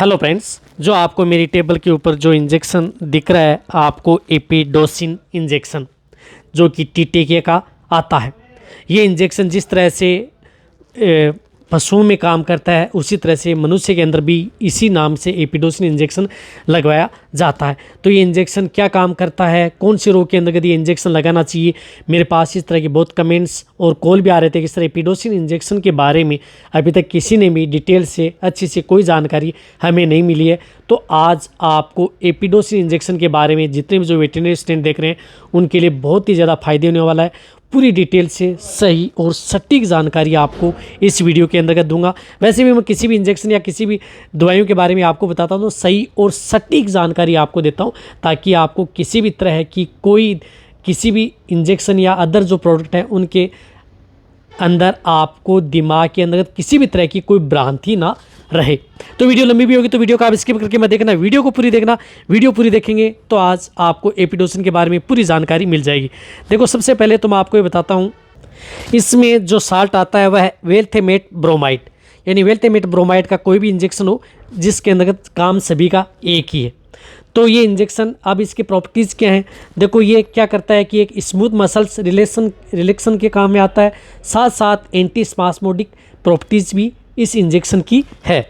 Hello friends, जो आपको मेरी टेबल के ऊपर जो इंजेक्शन दिख रहा है आपको एपिडोसिन इंजेक्शन जो कि टीटीके का आता है। ये इंजेक्शन जिस तरह से पशुओं में काम करता है उसी तरह से मनुष्य के अंदर भी इसी नाम से एपिडोसिन इंजेक्शन लगवाया जाता है। तो ये इंजेक्शन क्या काम करता है, कौन से रोग के अंदर ये इंजेक्शन लगाना चाहिए, मेरे पास इस तरह के बहुत कमेंट्स और कॉल भी आ रहे थे कि सर एपिडोसिन इंजेक्शन के बारे में अभी तक किसी ने भी डिटेल से अच्छी से कोई जानकारी हमें नहीं मिली है। तो आज आपको एपिडोसिन इंजेक्शन के बारे में जितने भी जो वेटरनरी स्टूडेंट देख रहे हैं उनके लिए बहुत ही ज़्यादा फायदे होने वाला है। पूरी डिटेल से सही और सटीक जानकारी आपको इस वीडियो के अंतर्गत दूंगा। वैसे भी मैं किसी भी इंजेक्शन या किसी भी दवाइयों के बारे में आपको बताता हूँ तो सही और सटीक जानकारी आपको देता हूँ ताकि आपको किसी भी तरह की कोई किसी भी इंजेक्शन या अदर जो प्रोडक्ट हैं उनके अंदर आपको दिमाग के अंदर किसी भी तरह की कोई भ्रांति ना रहे। तो वीडियो लंबी भी होगी तो वीडियो को आप स्किप करके मत देखना, वीडियो को पूरी देखना। वीडियो पूरी देखेंगे तो आज आपको एपिडोसिन के बारे में पूरी जानकारी मिल जाएगी। देखो, सबसे पहले तो मैं आपको ये बताता हूँ, इसमें जो साल्ट आता है वह है वेल्थेमेट ब्रोमाइड, यानी वेल्थेमेट ब्रोमाइड का कोई भी इंजेक्शन हो जिसके अंतर्गत काम सभी का एक ही है। तो ये इंजेक्शन, अब इसकी प्रॉपर्टीज़ क्या हैं, देखो ये क्या करता है कि एक स्मूथ मसल्स रिलैक्सन के काम में आता है, साथ साथ एंटी स्पास्मोडिक प्रॉपर्टीज़ भी इस इंजेक्शन की है।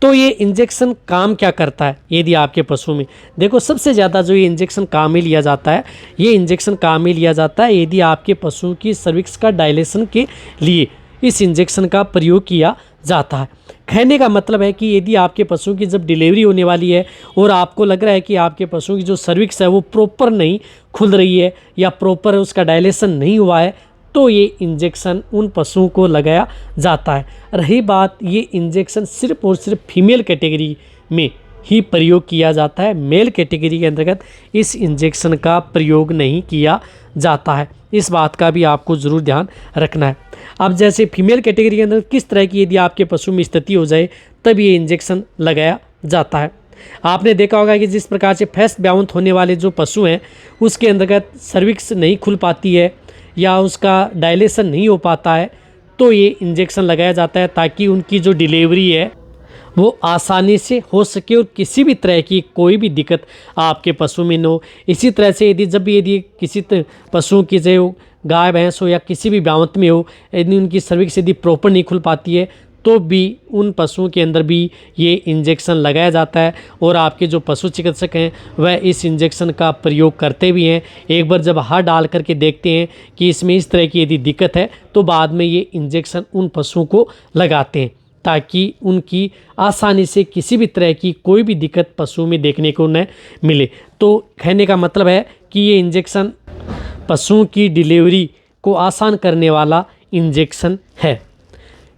तो ये इंजेक्शन काम क्या करता है यदि आपके पशु में, देखो सबसे ज़्यादा जो ये इंजेक्शन काम में लिया जाता है, ये इंजेक्शन काम में लिया जाता है यदि आपके पशु की सर्विक्स का डायलेशन के लिए इस इंजेक्शन का प्रयोग किया जाता है। कहने का मतलब है कि यदि आपके पशु की जब डिलीवरी होने वाली है और आपको लग रहा है कि आपके पशु की जो सर्विक्स है वो प्रॉपर नहीं खुल रही है या प्रॉपर उसका डायलेशन नहीं हुआ है, तो ये इंजेक्शन उन पशुओं को लगाया जाता है। रही बात, ये इंजेक्शन सिर्फ और सिर्फ फीमेल कैटेगरी में ही प्रयोग किया जाता है, मेल कैटेगरी के अंतर्गत इस इंजेक्शन का प्रयोग नहीं किया जाता है। इस बात का भी आपको ज़रूर ध्यान रखना है। अब जैसे फीमेल कैटेगरी के अंदर किस तरह की यदि आपके पशु में स्थिति हो जाए तब ये इंजेक्शन लगाया जाता है। आपने देखा होगा कि जिस प्रकार से फेस्ट ब्याउंट होने वाले जो पशु हैं उसके अंतर्गत सर्विक्स नहीं खुल पाती है या उसका डायलेशन नहीं हो पाता है, तो ये इंजेक्शन लगाया जाता है ताकि उनकी जो डिलीवरी है वो आसानी से हो सके और किसी भी तरह की कोई भी दिक्कत आपके पशु में न हो। इसी तरह से यदि किसी पशुओं की जो गाय भैंस हो या किसी भी ब्यावत में हो, यदि उनकी सर्विक्स यदि प्रॉपर नहीं खुल पाती है तो भी उन पशुओं के अंदर भी ये इंजेक्शन लगाया जाता है और आपके जो पशु चिकित्सक हैं वह इस इंजेक्शन का प्रयोग करते भी हैं। एक बार जब हाथ डाल करके देखते हैं कि इसमें इस तरह की यदि दिक्कत है तो बाद में ये इंजेक्शन उन पशुओं को लगाते हैं ताकि उनकी आसानी से किसी भी तरह की कोई भी दिक्कत पशु में देखने को न मिले। तो कहने का मतलब है कि ये इंजेक्शन पशुओं की डिलीवरी को आसान करने वाला इंजेक्शन है।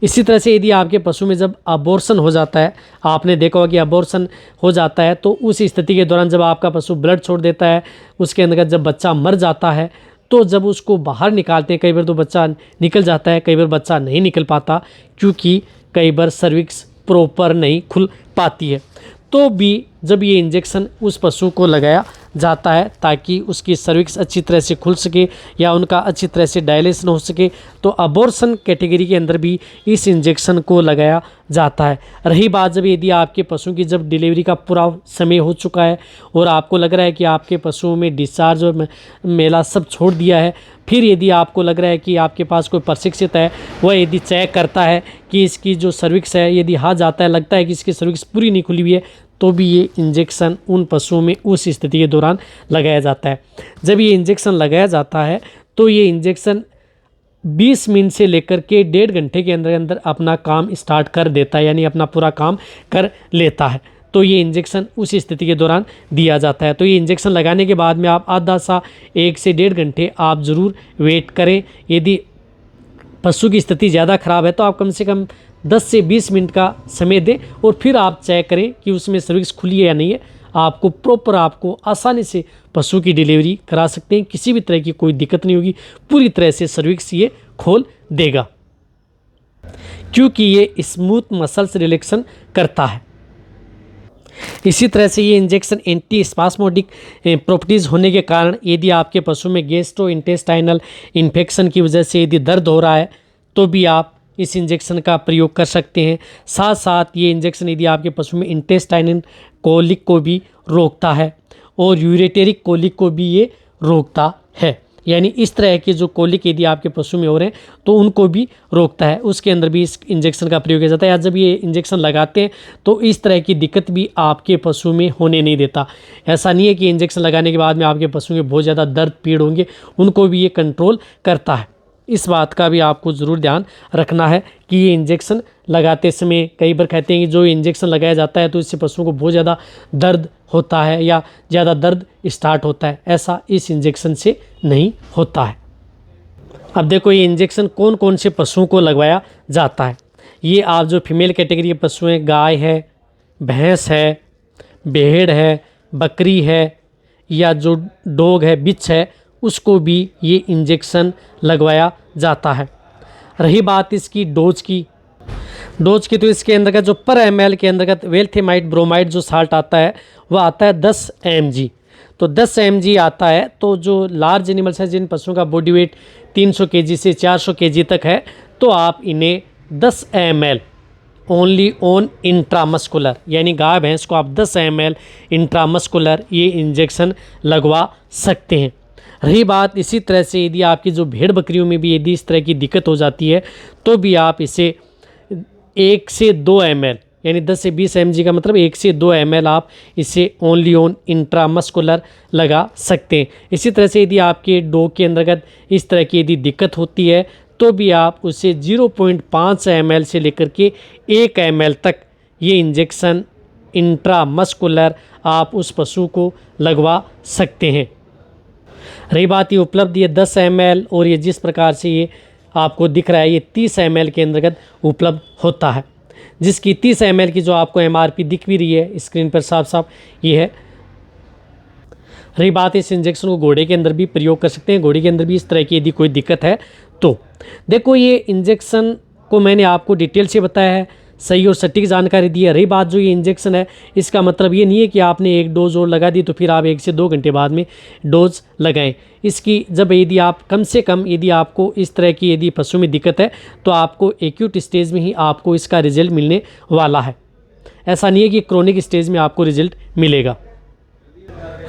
इसी तरह से यदि आपके पशु में जब अबॉर्शन हो जाता है, आपने देखा होगा कि अबॉर्शन हो जाता है तो उस स्थिति के दौरान जब आपका पशु ब्लड छोड़ देता है, उसके अंतर्गत जब बच्चा मर जाता है तो जब उसको बाहर निकालते हैं, कई बार तो बच्चा निकल जाता है, कई बार बच्चा नहीं निकल पाता क्योंकि कई बार सर्विक्स प्रॉपर नहीं खुल पाती है। तो भी जब ये इंजेक्शन उस पशु को लगाया जाता है ताकि उसकी सर्विक्स अच्छी तरह से खुल सके या उनका अच्छी तरह से डायलेशन हो सके, तो अबॉर्शन कैटेगरी के अंदर भी इस इंजेक्शन को लगाया जाता है। रही बात, जब यदि आपके पशु की जब डिलीवरी का पूरा समय हो चुका है और आपको लग रहा है कि आपके पशुओं में डिस्चार्ज और मेला सब छोड़ दिया है, फिर यदि आपको लग रहा है कि आपके पास कोई प्रशिक्षित है वह यदि चेक करता है कि इसकी जो सर्विक्स है, यदि हाथ जाता है लगता है कि इसकी सर्विक्स पूरी नहीं खुली हुई है, तो भी ये इंजेक्शन उन पशुओं में उस स्थिति के दौरान लगाया जाता है। जब ये इंजेक्शन लगाया जाता है तो ये इंजेक्शन 20 मिनट से लेकर के 1.5 घंटे के अंदर अंदर अपना काम स्टार्ट कर देता है, यानी अपना पूरा काम कर लेता है। तो ये इंजेक्शन उस स्थिति के दौरान दिया जाता है। तो ये इंजेक्शन लगाने के बाद में आप आधा सा 1 से 1.5 घंटे आप ज़रूर वेट करें। यदि पशु की स्थिति ज़्यादा ख़राब है तो आप कम से कम 10 से 20 मिनट का समय दें और फिर आप चेक करें कि उसमें सर्विक्स खुली है या नहीं है। आपको प्रॉपर आपको आसानी से पशु की डिलीवरी करा सकते हैं, किसी भी तरह की कोई दिक्कत नहीं होगी, पूरी तरह से सर्विक्स ये खोल देगा क्योंकि ये स्मूथ मसल्स रिलैक्सन करता है। इसी तरह से ये इंजेक्शन एंटी स्पास्मोडिक प्रॉपर्टीज़ होने के कारण यदि आपके पशु में गैस्ट्रोइंटेस्टाइनल इन्फेक्शन की वजह से यदि दर्द हो रहा है तो भी आप इस इंजेक्शन का प्रयोग कर सकते हैं। साथ साथ ये इंजेक्शन यदि आपके पशु में इंटेस्टाइनल कोलिक को भी रोकता है और यूरेटेरिक कोलिक को भी ये रोकता है। यानी इस तरह के जो कोलिक यदि आपके पशु में हो रहे हैं तो उनको भी रोकता है, उसके अंदर भी इस इंजेक्शन का प्रयोग किया जाता है। या जब ये इंजेक्शन लगाते हैं तो इस तरह की दिक्कत भी आपके पशु में होने नहीं देता। ऐसा नहीं है कि इंजेक्शन लगाने के बाद में आपके पशु में बहुत ज़्यादा दर्द पीड़ होंगे, उनको भी ये कंट्रोल करता है। इस बात का भी आपको ज़रूर ध्यान रखना है कि ये इंजेक्शन लगाते समय कई बार कहते हैं कि जो इंजेक्शन लगाया जाता है तो इससे पशुओं को बहुत ज़्यादा दर्द होता है या ज़्यादा दर्द स्टार्ट होता है, ऐसा इस इंजेक्शन से नहीं होता है। अब देखो ये इंजेक्शन कौन कौन से पशुओं को लगवाया जाता है। ये आप जो फीमेल कैटेगरी के पशु हैं, गाय है, भैंस है, भेड़ है, बकरी है या जो डॉग है, बिच्च है, उसको भी ये इंजेक्शन लगवाया जाता है। रही बात इसकी डोज की तो इसके अंतर्गत जो पर ml के अंतर्गत वेल्थेमाइड ब्रोमाइड जो साल्ट आता है वह आता है 10 mg। तो 10 mg आता है। तो जो लार्ज एनिमल्स हैं जिन पशुओं का बॉडी वेट 300 kg से 400 kg तक है तो आप इन्हें 10 ml ओनली ऑन इंट्रामस्कुलर, यानी गाय भैंस को आप 10 ml इंट्रामस्कुलर ये इंजेक्शन लगवा सकते हैं। रही बात इसी तरह से यदि आपकी जो भेड़ बकरियों में भी यदि इस तरह की दिक्कत हो जाती है तो भी आप इसे 1 से 2 ml यानी 10 से 20 mg का मतलब 1 से 2 ml आप इसे ओनली ऑन इंट्रामस्कुलर लगा सकते हैं। इसी तरह से यदि आपके डॉग के अंतर्गत इस तरह की यदि दिक्कत होती है तो भी आप उसे 0.5 ml से लेकर के 1 ml तक ये इंजेक्शन इंट्रामस्कुलर आप उस पशु को लगवा सकते हैं। रही बात ये उपलब्ध ये 10 ml और ये जिस प्रकार से ये आपको दिख रहा है ये 30 ml के अंतर्गत उपलब्ध होता है, जिसकी 30 ml की जो आपको MRP दिख भी रही है स्क्रीन पर साफ साफ ये है। रही बात इस इंजेक्शन को घोड़े के अंदर भी प्रयोग कर सकते हैं। घोड़े के अंदर भी इस तरह की यदि कोई दिक्कत है तो देखो ये इंजेक्शन को मैंने आपको डिटेल से बताया है, सही और सटीक जानकारी दी है। रही बात जो ये इंजेक्शन है इसका मतलब ये नहीं है कि आपने एक डोज और लगा दी तो फिर आप 1 से 2 घंटे बाद में डोज लगाएं। इसकी जब यदि आप कम से कम यदि आपको इस तरह की यदि पशु में दिक्कत है तो आपको एक्यूट स्टेज में ही आपको इसका रिजल्ट मिलने वाला है। ऐसा नहीं है कि क्रोनिक स्टेज में आपको रिजल्ट मिलेगा।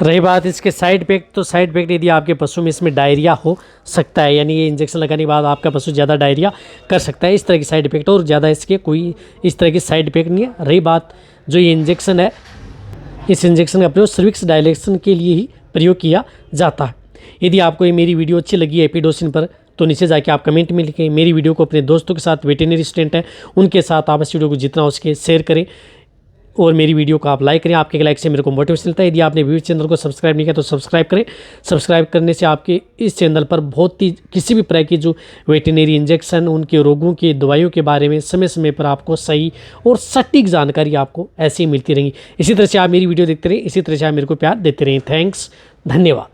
रही बात इसके साइड इफेक्ट, तो साइड इफेक्ट यदि आपके पशु में इसमें डायरिया हो सकता है, यानी ये इंजेक्शन लगाने के बाद आपका पशु ज़्यादा डायरिया कर सकता है, इस तरह की साइड इफेक्ट, और ज़्यादा इसके कोई इस तरह की साइड इफेक्ट नहीं है। रही बात जो ये इंजेक्शन है, इस इंजेक्शन का प्रयोग सर्विक्स डायलेशन के लिए ही प्रयोग किया जाता है। यदि आपको ये मेरी वीडियो अच्छी लगी है एपिडोसिन पर तो नीचे जाके आप कमेंट में लिखें। मेरी वीडियो को अपने दोस्तों के साथ, वेटेनरी स्टूडेंट हैं उनके साथ आप इस वीडियो को जितना हो सके शेयर करें और मेरी वीडियो को आप लाइक करें। आपके लाइक से मेरे को मोटिवेशन मिलता है। यदि आपने वीडियो चैनल को सब्सक्राइब नहीं किया तो सब्सक्राइब करें। सब्सक्राइब करने से आपके इस चैनल पर बहुत ही किसी भी प्रकार की जो वेटेनरी इंजेक्शन, उनके रोगों की दवाइयों के बारे में समय समय पर आपको सही और सटीक जानकारी आपको ऐसे ही मिलती रहेंगी। इसी तरह से आप मेरी वीडियो देखते रहें, इसी तरह से आप मेरे को प्यार देते रहें। थैंक्स, धन्यवाद।